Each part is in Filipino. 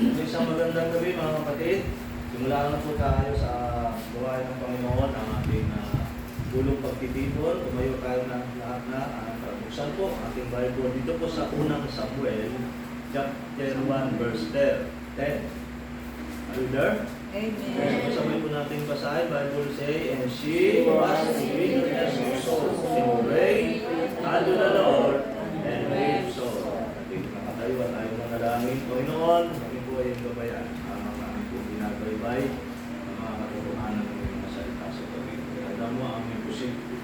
Isang magandang gabi mga kapatid. Simula na po tayo sa gawain ng Panginoon ang ating gulong pagtitipon. Tumayo tayo ng lahat na buksan po ang ating Bible dito po sa unang Samuel chapter 1 verse 10. Are you there? Amen. Sabay po natin basahin. Bible say, and she was in wilderness of soul. She prayed unto the Lord and wept sore. Ating nakatayo at tayo manalangin. Panginoon, kami po ay gabayan. Kami po ginagaybay ang mga katotohanan ng mga salita sa Panginoon. Alam mo ang aming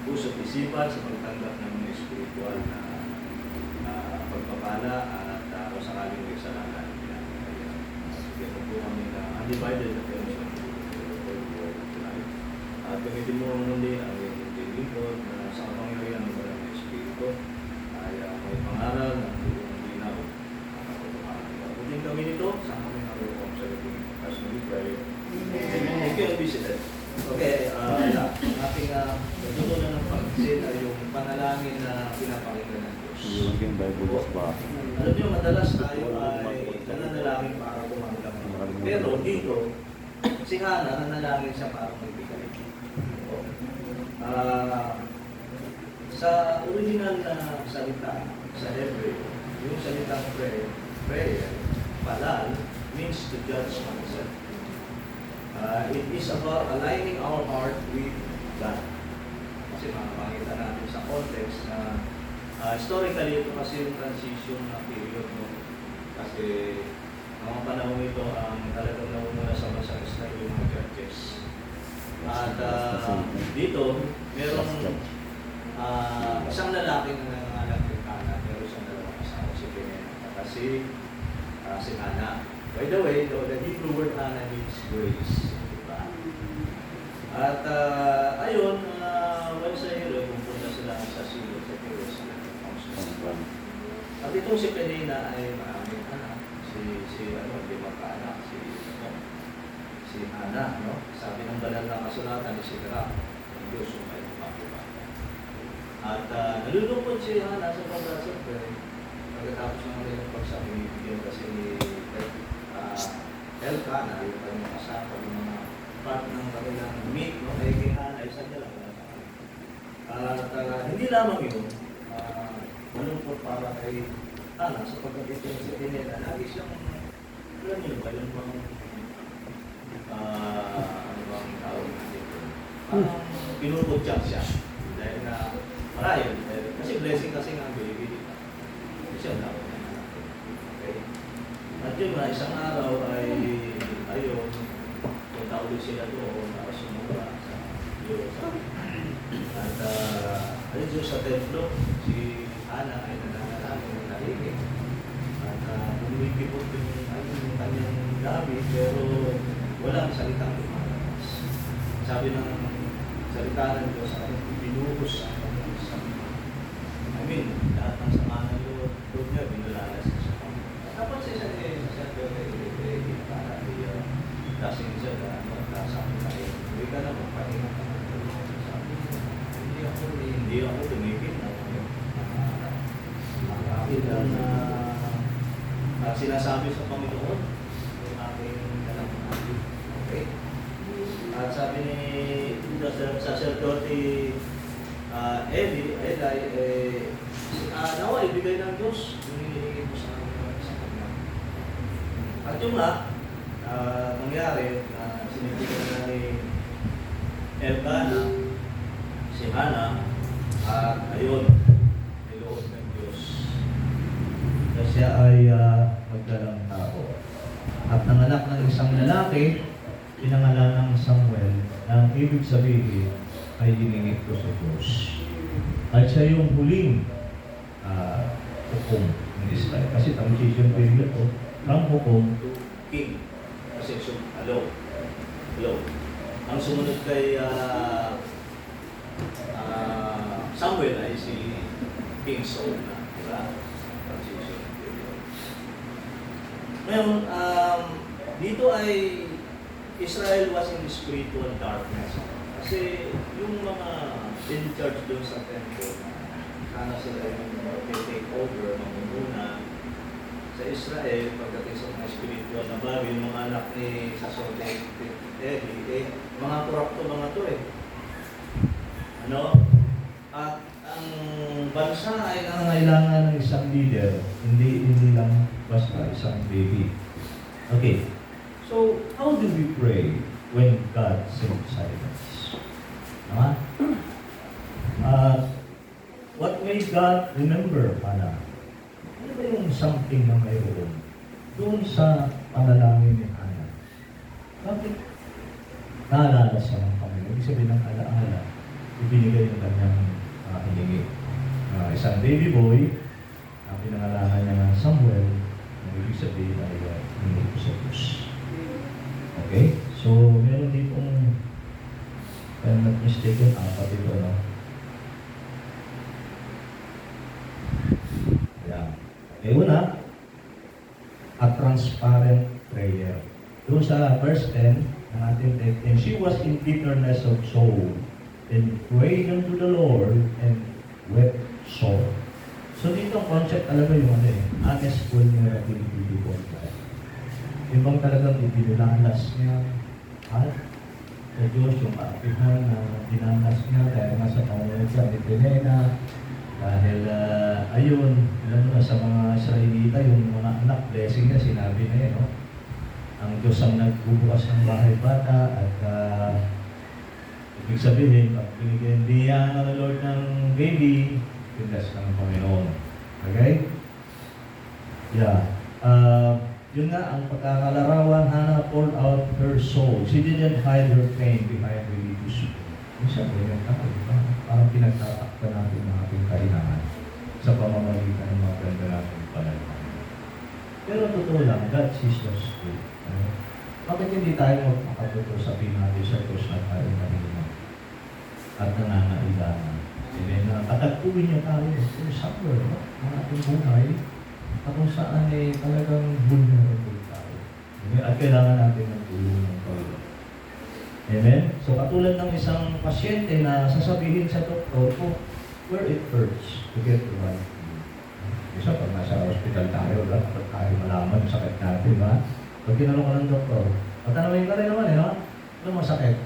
puso't isipan sa pagtanggap ng mga espiritual na pagpapala at kung sakaling may kasalanan. Sige po kami na undivided attention tonight. At gamitin mo muli ang iyong lingkod na sa kapangyarihan ng Banal na Espiritu ay may pangaral ng buong linaw ang katotohanan. Putin kami nito sa aming naroon sa ating personally prayer. Thank you, be seated. Okay, ang ating natutunan ng pagsin ay yung panalangin na pinapakinggan ng Diyos. Yung Bible ba? Alam niyo, madalas tayo ay nananalangin para tumanggap. Pero dito, si Hana nanalangin siya para magbigay. Sa original na salita, sa Hebrew, yung salitang prayer, palal, means to judge oneself. It is about aligning our heart with God. Kasi makakita natin sa context na historically ito kasi yung transition na period. No? Kasi mga panahon ito ang talagang naumuna sa bansang Israel yung mga judges. At dito, merong isang lalaki na nangangalan kay Hana, meron siyang dalawang asawa, si Penina at si Hana. By the way, the Hebrew word Hana means grace. Diba? At ayun, once a year, pupunta sila sa silo sa Jerusalem. At itong si Penina ay maraming anak. Di magkaanak, si Hana, no? Sabi ng banal na kasulatan ni Sidra, ng Diyos yung may makuha. At nalulungkot si Hana sa pagkasapre, pagkatapos ng kanilang pagsabi, bigyan kasi ni Elkanah, yung kanyang asawa, yung mga part ng kanilang meat, no? Kaya kay Hana, isa niya lang. At hindi lamang yun, malungkot para kay Hana, sapagkat ito yung si Penina, lagi siyang, alam niyo ba, yung mga ano bang tawag natin ito? Pinuputyak siya. Dahil na marahil. Kasi blessing kasi nga baby. Kasi ang tawag na natin. Okay? At yun na, isang araw ay ayun, punta ulit sila doon para sumura sa Diyos. At ayun doon sa templo, si Hana ay nananalangin ng nahigit. At bumibigod yung kanyang gamit, pero walang salitang lumalabas. Sabi ng salita ng Diyos, binuhos ang kanyang sama. I mean, lahat ng sama ng Lord niya, binulalas siya. Dapat siya sa para lasing siya na sabi na hindi ka na magpahinga ka. Hindi ako tumigil na makakapit na sinasabi sa Panginoon yung aking nalamang. Okay? At sabi ni Sacerdote Eli, nawa ibigay ng Diyos yung hinihingi mo sa kanya. At yung nangyari na sinibigyan na ni Elkanah, si Hana, at ayun, niluhod ng Diyos na siya ay magdalang tao. At nanganak ng isang lalaki, pinangalan ng Samuel, na ang ibig sabihin ay hiningit ko sa Diyos. At siya yung huling hukom ng Israel. Kasi transition period to, from hukom to king. Kasi hello. Ang sumunod kay Samuel ay si King Saul na, diba? Transition period. Ngayon, dito ay Israel was in spiritual darkness. Kasi yung mga in charge doon sa temple, sana sila yung take over, mamumuna sa Israel pagdating sa mga spiritual na Halimbawa, yung mga anak ni Sasote, mga kurap to mga to eh. Ano? At ang bansa ay nangangailangan ng isang leader, hindi lang basta isang baby. Okay. So, how do we pray when God sends silence? What made God remember Hannah? Ano ba yung something na mayroon doon sa panalangin ni Hannah? Bakit naalala siya ng Panginoon? Ibig sabihin ng alaala, ibinigay yung kanyang hiningi. Isang baby boy, pinangalanan niya ng Samuel, ang ibig sabihin ay hiningi ko sa Diyos. Okay? So, meron ditong, if I'm not mistaken, apat ito, ano? Ayan. Okay, una, a transparent prayer. Doon sa verse 10, ng ating text, and she was in bitterness of soul, and prayed unto the Lord, and wept sore. So dito ang concept talaga yung honest vulnerability before God. Yung bang talagang ibinulalas niya at sa Diyos yung kaapihan na dinanas niya dahil nga sa pangulit siya ni Penena. Dahil ayun, alam mo na sa mga Israelita, yung mga anak, blessing niya, sinabi na yun, no? Ang Diyos ang nagbubukas ng bahay bata at ibig sabihin, pag binigyan diyan ng Lord ng baby, pindas ng Panginoon. Okay? Yeah. Yun nga, ang pagkakalarawan, Hannah poured out her soul. She didn't hide her pain behind religious people. Minsan, ganyan tayo, di ba? Parang pinagtatakpan natin ang ating kahinaan sa pamamagitan ng mga ganda natin panalangin. Pero totoo lang, God sees us too. Bakit hindi tayo magpakatuto sa natin sa Diyos na tayo nahihinang at nangangailangan? Patagpuin niya tayo kung somewhere, no? Ang ating buhay at kung saan talagang vulnerable tayo. At kailangan natin ng tulong ng Panginoon. Amen? So katulad ng isang pasyente na sasabihin sa doktor ko, where it hurts to get the right food. Isa pag nasa hospital tayo, dapat tayo malaman yung sakit natin, ba? Pag tinanong ko ng doktor, pagtanawin ka rin naman, no? Ano masakit?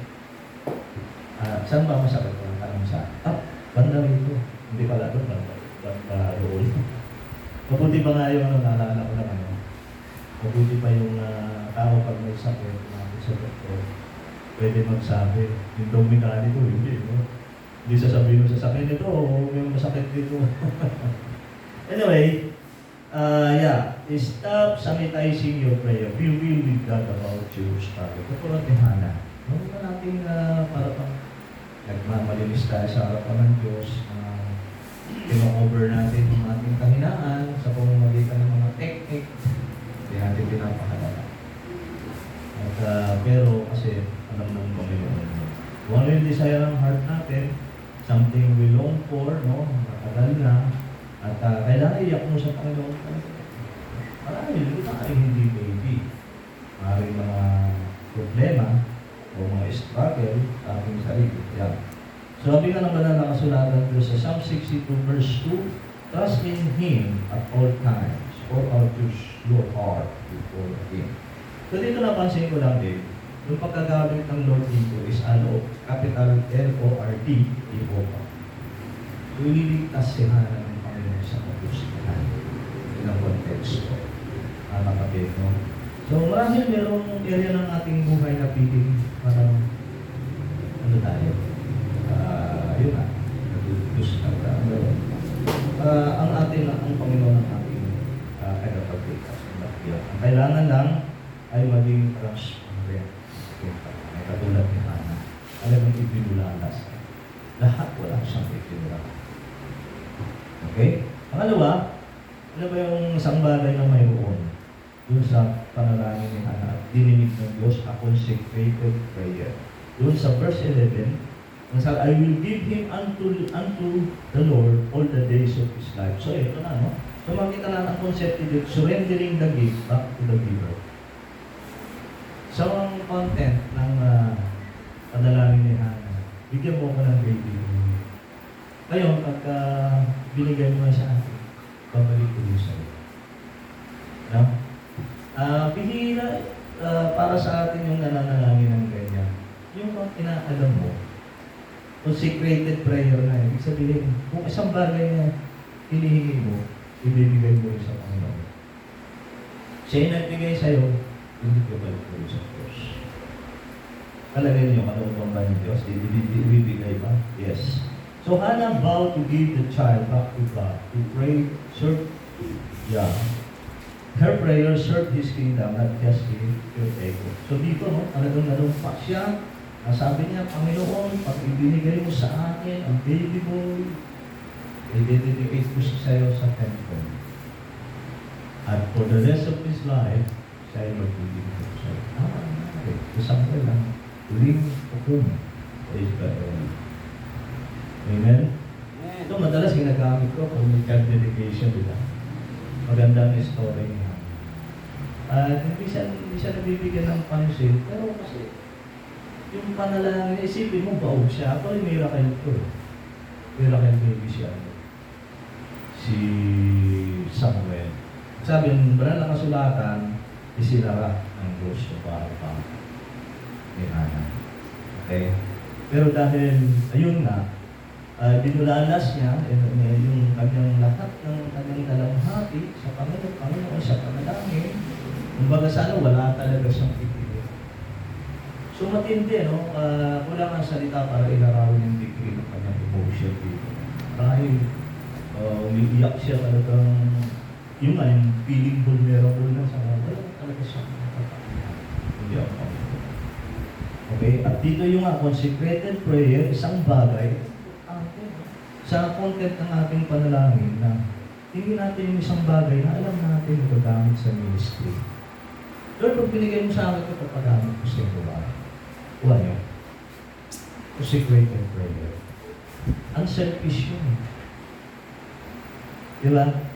Saan ba masakit? Tanong sa banda rito. Hindi pala doon, banda roon. Mabuti pa nga yung naalala ko naman. Mabuti pa yung tao pag may sakit, sa doktor, pwede magsabi, yung dominali ko, hindi, no? Hindi sasabihin mo sa sakit nito, o may masakit dito. Anyway, stop sanitizing your prayer. Be real with God about your struggle. Katulad ni Hannah. Huwag na natin para pang nagmamalinis tayo sa harapan ng Diyos. Pino-over natin yung ating kahinaan sa pamamagitan ng mga technique. Hindi natin pinapakalala. At, pero kasi alam ng Panginoon. Kung ano yung desire ng heart natin, something we long for, no? Matagal na. At kailangan iyak mo sa Panginoon. Marami, hindi tayo hindi baby. Maraming mga problema o mga struggle sa ating sarili. Yeah. So, sabi nga ng banal na kasulatan doon sa Psalm 62 verse 2, trust in Him at all times, pour out your heart before Him. So, dito napansin ko lang din, yung pagkagamit ng Lord dito is capital L-O-R-D, Jehovah. So, ililigtas si Hannah ng Panginoon sa kapusitan. Yun ang context ko. Nakapit, no? So, marahil merong area ng ating buhay na piling parang ano tayo? Yun na. Nag-uus na ang ating, ang Panginoon ng ating tagapagligtas. Ang kailangan lang ay maging transparent. May katulad ni Hannah. Alam mo, ibinulalas. Lahat wala siyang ibinulalas. Okay? Pangalawa, ano ba yung isang bagay na mayroon doon sa panalangin ni Hannah at dininig ng Diyos, a consecrated prayer. Doon sa verse 11, I will give him unto the Lord all the days of his life. So, ito na, no? So, makita na ang concept dito, surrendering the gift back to the giver. So, ang content ng panalangin ni Hannah, bigyan mo ko ng baby. Ngayon, pagka binigay mo na sa akin, babalik ko yun sa'yo. No? Bihira, para sa atin yung nananalangin ng ganyan. Yung bang inaalam mo, consecrated prayer na, ibig sabihin, kung isang bagay na hinihingi mo, ibibigay mo rin sa Panginoon. Siya yung nagbigay sa'yo, hindi ka balik mo rin sa Diyos. Kalagay niyo, kalooban ba ng Diyos? Ibibigay ba? Yes. So Hannah vowed to give the child back to God, to pray, serve, her prayer served His kingdom, not just your ego. So dito, no, talagang nalumpa siya. Sabi niya, Panginoon, pag ibinigay mo sa akin ang baby boy, i-dedicate ko siya sa'yo sa temple. At for the rest of his life, siya ay magbibigay ko sa'yo. Okay. Isang ko lang, huling hukum sa Israel. Amen? Ito madalas ginagamit ko kung may child dedication, di ba? Magandang story niya. Hindi siya nabibigyan ng pansin, pero kasi yung panalangin, isipin mo, baog siya. Ako yung miracle ko. Miracle baby siya. Si Samuel. Sabi, banal na kasulatan, isinara ng Diyos sa para ni Hannah. Okay? Pero dahil, ayun nga, binulalas niya yung kanyang lahat ng kanyang dalamhati sa Panginoon sa panalangin. Kumbaga sana wala talaga siyang pipili. So matindi, no? Kulang ang salita para ilarawin yung degree ng kanyang emotion dito. Dahil umiiyak siya talagang yung feeling vulnerable na sa wala talaga siyang nakakapagpapalit. Hindi ako. Okay? At dito yung consecrated prayer, isang bagay, sa content ng ating panalangin na hindi natin yung isang bagay na alam natin magagamit sa ministry. Lord, pag binigay mo sa akin ito, papagamit ko sa iyo ba? Kuha nyo. Consecrated prayer. Unselfish yun. Diba?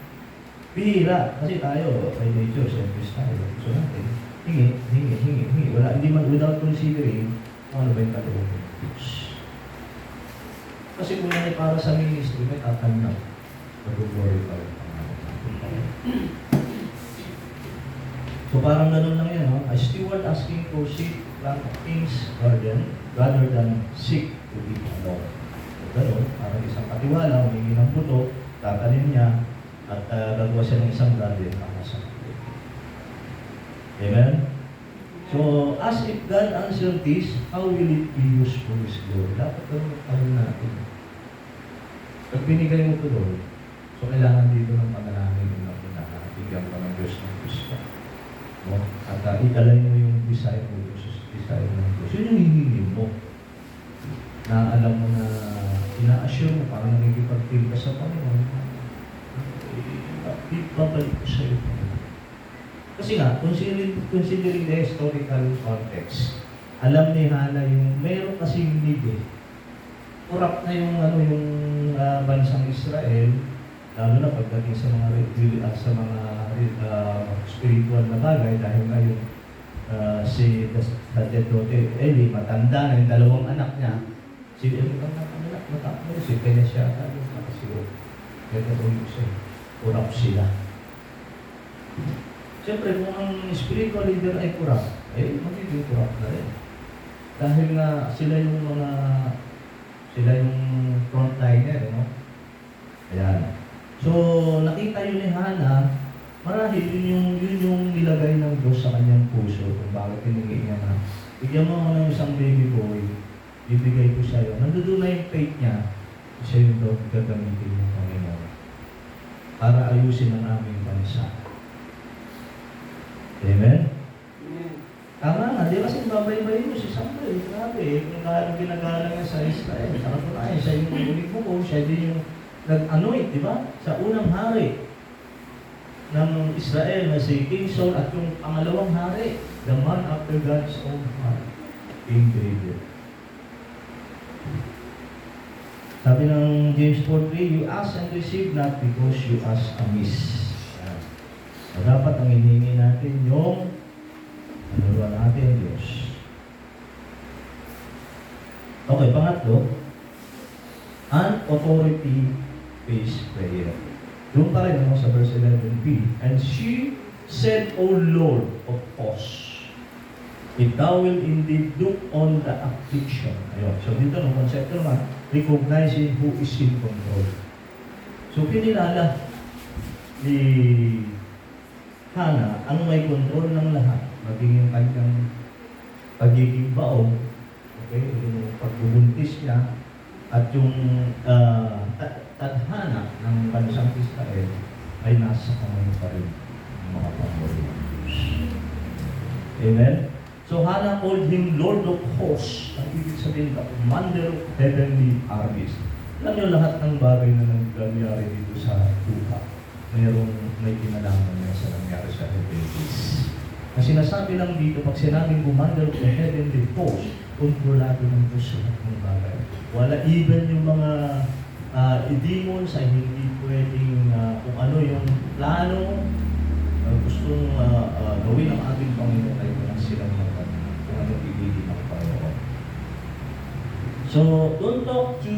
Bihira. Kasi tayo, by nature, selfish tayo. Gusto natin. Hingi. Wala, hindi man, without considering, ano ba yung kalooban ng Diyos? Kasi kung yan ay para sa ministry, may tatanggap. Mag-glory pa rin. So parang ganun lang yan, no? A steward asking for sheep from a king's garden rather than seek to be alone. So ganun, parang isang katiwala, humingi ng puto, tatanim niya, at gagawa siya ng isang garden para sa puto. Amen? So, as if God answered this, how will it be used for His glory? Dapat ganun natin. Pag binigay mo ito doon, so kailangan dito ng panalangin na pinakabigyan ka ng Diyos ng gusto. No? At italay mo yung desire mo sa desire ng Diyos. Yun yung hihingin mo. Na alam mo na ina-assure mo, parang nakikipag-feel ka sa Panginoon. Babalik ko sa iyo. Kasi nga, considering the historical context, alam ni Hannah yung meron kasing need eh. Corrupt na yung bansang Israel, lalo na pagdating sa mga spiritual na bagay dahil ngayon si Sacerdote Eli, matanda na yung dalawang anak niya. Si Eli, si kanya siya, corrupt sila. Siyempre, kung ang spiritual leader ay corrupt, magiging corrupt na rin. Dahil nga sila yung frontliner, no? Ayan. So, nakita yun ni Hannah, marahil yun yung nilagay ng Diyos sa kanyang puso kung bakit hiningi niya na bigyan mo ako ng isang baby boy, bibigay ko sa'yo. Nandoon na yung faith niya, siya yung daw gagamitin ng Panginoon para ayusin ang aming bansa. Amen? Tama nga, di ba sinababay-bay mo si Samuel? Grabe, kung gaano ginagalang niya sa Israel. Sa katunayan, siya yung ulit buko, siya din yung nag-anoint, di ba? Sa unang hari ng Israel na si King Saul at yung pangalawang hari, the man after God's own heart, King David. Sabi ng James 4:3, you ask and receive not because you ask amiss. So, dapat ang hinihingi natin yung naluruan natin Diyos. Okay, pangatlo, an authority-based prayer. Doon pa rin sa verse 11b. And she said, O Lord of hosts, if thou will indeed look on the affliction. Ayun. So dito ng konsepto naman, recognizing who is in control. So kinilala ni Hana ang may control ng lahat, maging yung kanyang pagiging baon, okay, yung pagbubuntis niya, at yung tadhana ng bansang Israel ay nasa kamay pa rin ng mga panginoon ng Diyos. Amen? So Hana called him Lord of Hosts. Ang ibig sabihin, the commander of heavenly armies. Alam niyo lahat ng bagay na nangyari dito sa lupa, may kinalaman niya sa nangyari sa Hebrides. Ang sinasabi lang dito, pag sinabing commander of the heavenly hosts, kontrolado ng Diyos sa lahat ng bagay. Wala even yung mga demons ay hindi pwedeng kung ano yung plano gustong gawin ng ating Panginoon ay walang silang naman kung ano ibigin ng Panginoon. So, don't talk to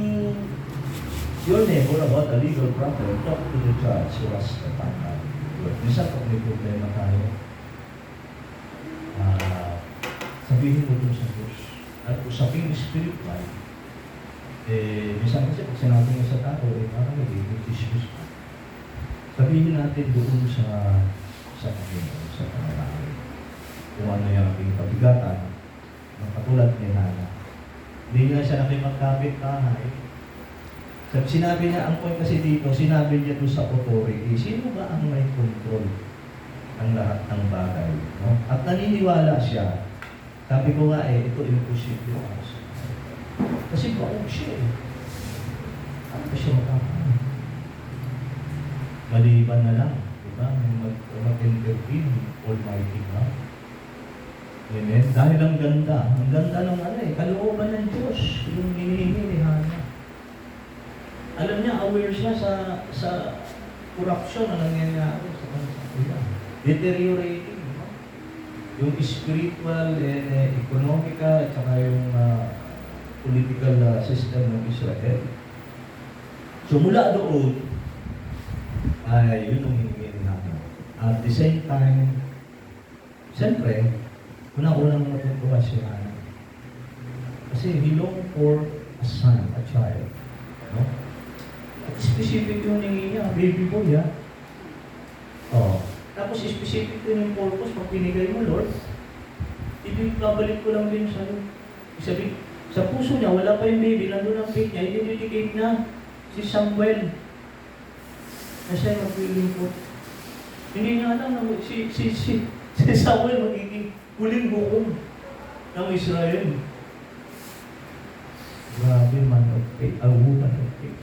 your neighbor about a legal problem. Talk to the judge who has the time. Minsan kung may problema tayo, sabihin mo dun sa Diyos. At usaping spiritual, minsan kasi pag sinabi mo sa tao, parang nag-i-dismiss ka. Sabihin natin doon sa Panginoon, sa panalangin. Kung ano yung ating pabigatan, ng katulad ni Hana. Hindi nga siya nakipagkapit bahay. Sinabi niya, ang point kasi dito, sinabi niya doon sa authority, sino ba ang may control ng lahat ng bagay? No? At naniniwala siya. Sabi ko nga ito imposible ako. Kasi baog siya Ano ba siya makakano? Maliban na lang, diba? Mag-intervene, Almighty God. Amen? Dahil ang ganda ng kalooban ng Diyos, yung hinihingi ni Hana. Alam niya, aware siya sa corruption na nangyayari sa kanila. Deteriorating. Yung spiritual and economical at saka yung political system ng Israel. So mula doon, ay yun ang hinihingi natin. At the same time, siyempre, unang-unang natutuwa si Hana. Kasi he longed for a son, a child. No? At specific yung hinihingi niya, baby boy Tapos specific din yung purpose, pag pinigay mo, Lord, babalik ko lang din sa'yo. Sabi, sa puso niya, wala pa yung baby, nandun ang faith niya, i-dedicate na si Samuel na siya maglilingkod. Hindi niya alam na si Samuel magiging huling hukom ng Israel. Grabe man of faith, woman of faith.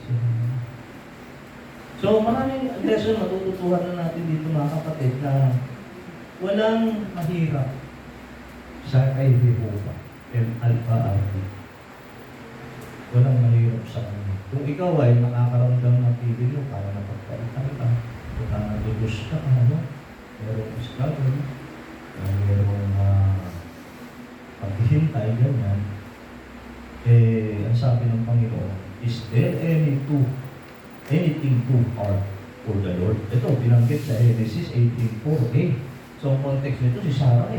So maraming lesson matututuhan na natin dito mga kapatid na walang mahirap sa kay Jehovah and Alpha-RT. Walang mahirap sa kanya. Kung ikaw ay nakakaramdam ng pibilo, para napagpalitan ka, kung natubos ka, merong struggle, merong paghihintay, ganyan, ang sabi ng Panginoon, is there anything too hard for the Lord? Ito, binanggit sa Genesis 18:4. So, ang context nito, si Sarah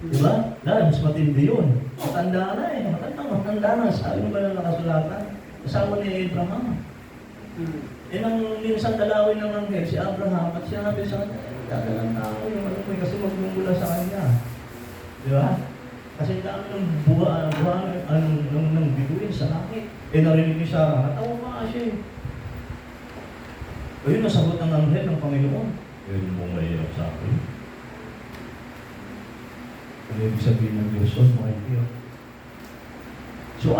Diba? Mas matindi yun. Matanda na matanda na. Sabi mo ba na nakasulatan? Asawa ni Abraham. Nang minsan dalawin ng anghel si Abraham at sinabi sa kanya, dadalang tao yung kasi magmumula sa kanya. Diba? Kasi dami ng ng bituin sa langit. Narinig ni Sarah, natawa pa siya Ayun, nasagot ng anghel ng Panginoon. Yun mo mahirap sa akin. Ano ibig sabihin ng Diyos? Almighty. So,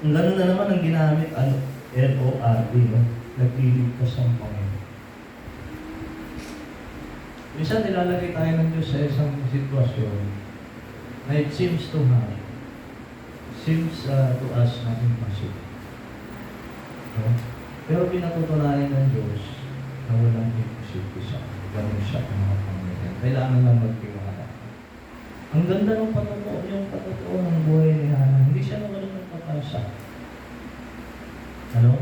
lalo na naman ang ginamit, L-O-R-D, nagpilig ka sa Panginoon. Minsan nilalagay tayo ng Diyos sa isang sitwasyon na it seems to us na impossible. No? Pero pinatutunayan ng Diyos na walang imposible sa akin. Ganun siya ang mga Panginoon. Kailangan lang magtiwala. Ang ganda ng patotoo ng buhay ni Hana. Hindi siya naman nagpapasa. Ano?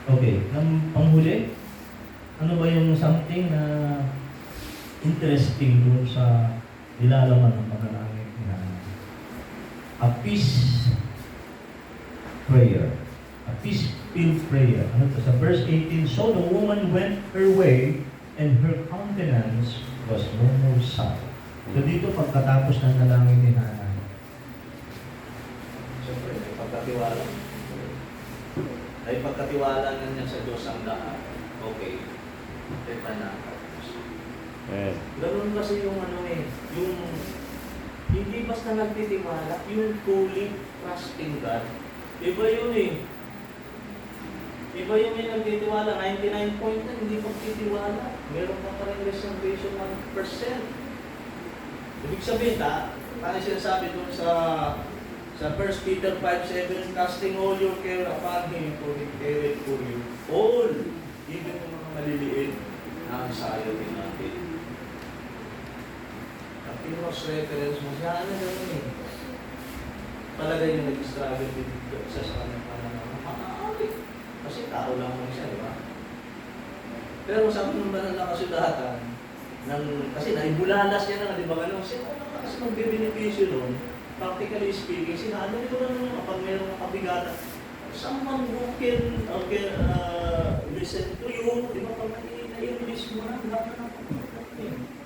Okay. Ang panghuli, ano ba yung something interesting doon sa nilalaman ng panalangin na a peace prayer. A peace-filled prayer. Ano to? Sa verse 18, so the woman went her way and her countenance was no more sad. So dito pagkatapos ng nalangin ni Hana, Siyempre, may pagkatiwala. Ay pagkatiwala na niya sa Diyos ang lahat. Okay. Teka na. Ganun kasi yung yung hindi basta nagtitiwala, yung fully trusting God. Iba yun eh. Iba yung may nagtitiwala, 99 point na, hindi pagtitiwala. Meron ka pa rin reservation 1%. Ibig sabihin, paano sinasabi doon sa 1 Peter 5:7, casting all your care upon Him, for He careth for you. All, even yung mga maliliit na ansayo din natin. At kinos reference mo, siya na gano'n eh. Palagay niyo nag-struggle din sa kanyang pananaw. Kasi tao lang mo siya, di ba? Pero sabi ng banal na kasulatan, kasi naibulalas niya na, di ba gano'n? Kasi magbe-beneficio nun, practically speaking, sinabi ko naman kapag mayroong nakabigatan, someone who can listen to you, di ba? Pag nai-release mo na, wala ka na pagkakas.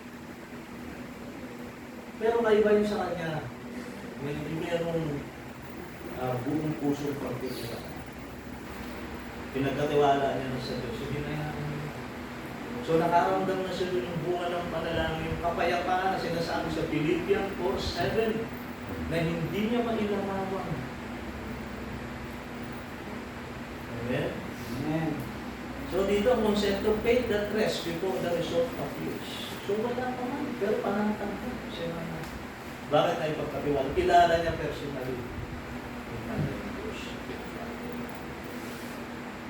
Pero kaiba yun sa kanya, mayroong buong puso pagkakita. Pinagkatiwala niya sa Diyos, hindi na yan. So nakaramdam na siya yung bunga ng panalangin, yung kapayapaan na sinasabi sa Philippians 4:7 na hindi niya mailalawang. Amen? Amen. So dito ang konsepto, faith that rests before the result of use. So wala pa man, pero panatag ka. Bakit tayo pagkatiwala? Kilala niya personally. Yung kanyang Diyos.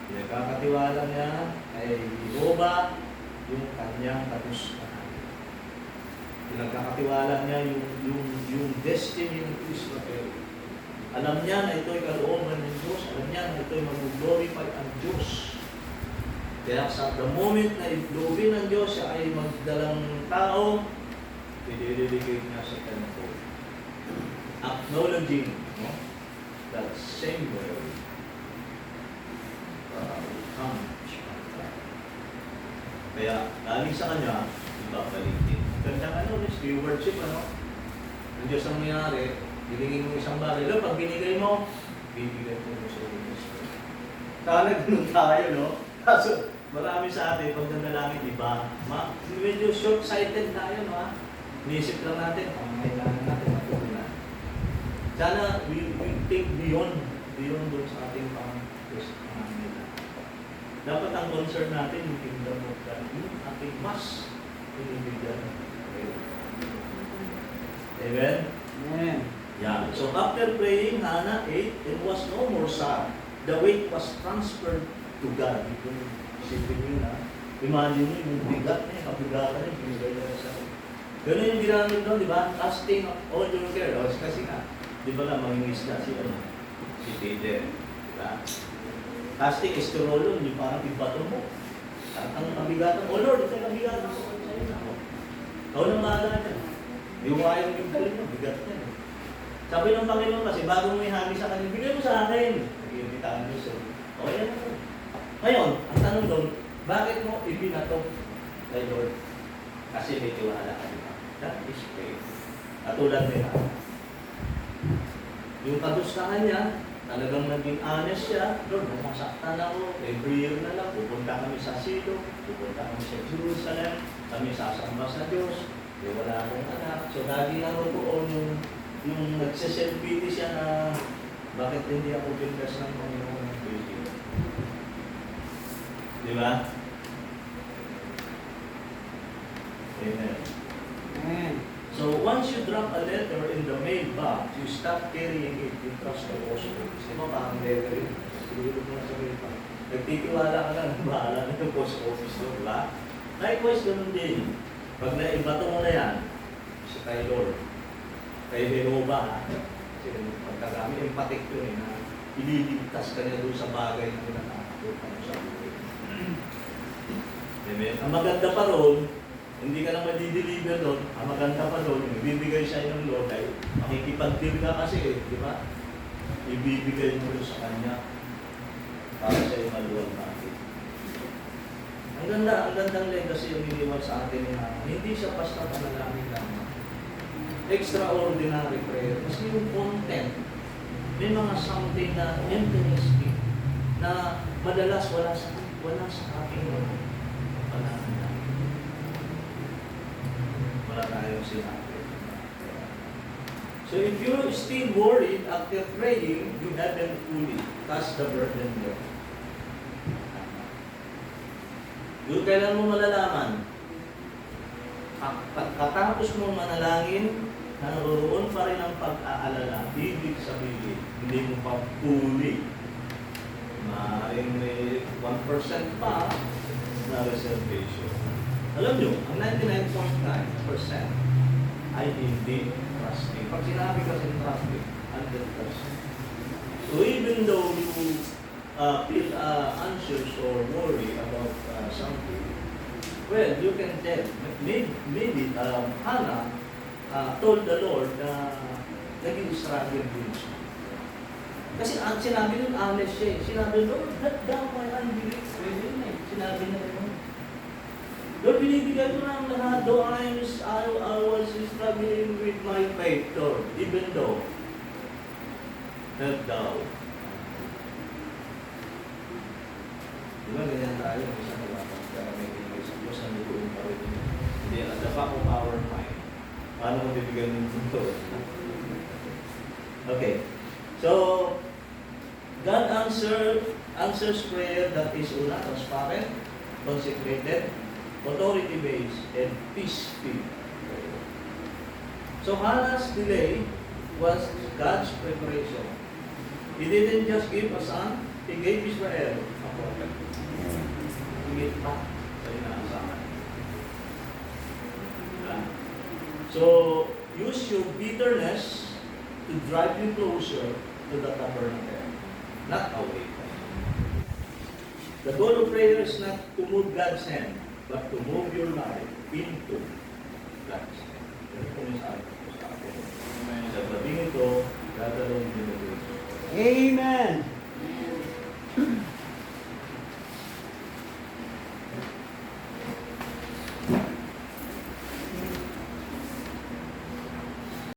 Pinagkakatiwala niya ay Jehovah, yung kanyang kagustuhan. Pinagkakatiwala niya yung destiny ng Israel. Alam niya na ito'y kalooban ng Diyos. Alam niya na ito'y mag-glorify ang Diyos. Kaya sa the moment na itlubin ng Diyos siya ay magdalang tao, i-dedicate niya sa kanyang Lord. Acknowledging that same way kaya galing sa kanya, ibabalik din. Ganda stewardship, Ang Diyos ang mayari, bilingin mo isang baril. Pag binigay mo, bibigay mo sa Diyos. Sana ganun tayo, no? Kaso, marami sa atin, pag nanalangin, iba. Medyo short-sighted tayo, no? Niisip lang natin, kailangan natin matutunan. Sana we think beyond doon sa ating pangangailangan. Dapat ang concern natin yung kingdom of God, yung ating mas individual. Amen? Amen. Yeah. So after praying, Hannah ate and was no more sad. The weight was transferred to God. Kung isipin nyo na, imagine nyo yung bigat niya, kabigatan niya, binigay niya sa akin. Ganun yung ginamit doon, di ba? Casting all your care. Kasi nga, di ba nga, mangingis na si Peter. Diba? Casting is to roll on, yung parang ibato mo. At ang kabigatan, oh Lord, ito yung kabigatan ko. Sa'yo na ako. Ikaw nang mahala niya. Iwayan yung galing mo, bigat niya. Sabi ng Panginoon kasi, bago mo ihagi sa kanya, bigay mo sa akin. Nag-iibitaan niyo siya. O, yan ako. Ngayon, ang tanong doon, bakit mo ibinato kay Lord? Kasi may tiwala ka, diba? That is faith. At tulad nila, yung kadustahan niya, talagang naging honest siya. Lord, masaktan ako. Every year na lang, pupunta kami sa Silo, pupunta kami sa Jerusalem, kami sasamba sa Diyos. Wala akong anak. So, lagi lang roon yung nagsiself-pity siya na bakit hindi ako bigkas ng Panginoon ng Pilipino. Di ba? Amen. Amen. So, once you drop a letter in the mailbox, you stop carrying it. You trust the post office. Di ba parang letter yun? Siguro mo na sa mailbox. Nagtitiwala ka lang, bahala na yung post office doon, di ba? Likewise, ganun din. Pag naibato mo na yan, sa kay Lord, kay Jehovah, kasi pagkakami, empathic yun na ililigtas ka niya doon sa bagay na pinakakot mo sa buhay. Amen? Ang maganda pa ron, Hindi ka na madideliver doon. Ang maganda pa doon, yung ibibigay sa'yo ng Lord ay makikipag-deal ka kasi, di ba? Ibibigay mo doon sa Kanya para sa'yo maluwag natin. Ang gandang legacy yung iniwan sa atin ni Hannah. Hindi siya basta panalangin lamang. Extraordinary prayer. Kasi yung content, may mga something na interesting na madalas wala sa ating panalangin natin. Wala tayong sinabi. So if you're still worried after praying, you haven't fully cast the burden there. Doon kailan mo malalaman? Pagkatapos mong manalangin, naroon pa rin ang pag-aalala. Ibig sabihin, hindi mo pa fully. Maaaring may 1% pa na reservation. Alam nyo, ang 99.9% ay hindi trusting. Pag sinabi kasi trusting, 100%. So even though you feel anxious or worry about something, well, you can tell. Maybe Hannah told the Lord na naging struggle din siya. Kasi ang sinabi nun, honest siya eh. Sinabi, Lord, that thou my unbelief. Pwede yun eh. Sinabi na yun. Lord, binibigay ko na ang lahat. Though I was struggling with my faith, Lord, even though that thou. Diba ganyan tayo? Isa na lang. Kaya may bigay sa Diyos ang lukuin pa rin. Hindi, at the back of our mind. Paano mo bibigyan ng mundo? Okay. So, God answers prayer that is una, transparent, consecrated, authority-based, and peace-filled. So Hannah's delay was God's preparation. He didn't just give a son, He gave Israel a prophet. Higit pa sa inaasahan. So, use your bitterness to drive you closer to the tabernacle, not away from it. The goal of prayer is not to move God's hand, but to move your life into God's hand. Ito po yung sabi ko sa akin. Sa gabing ito, dadalawin din ito. Amen.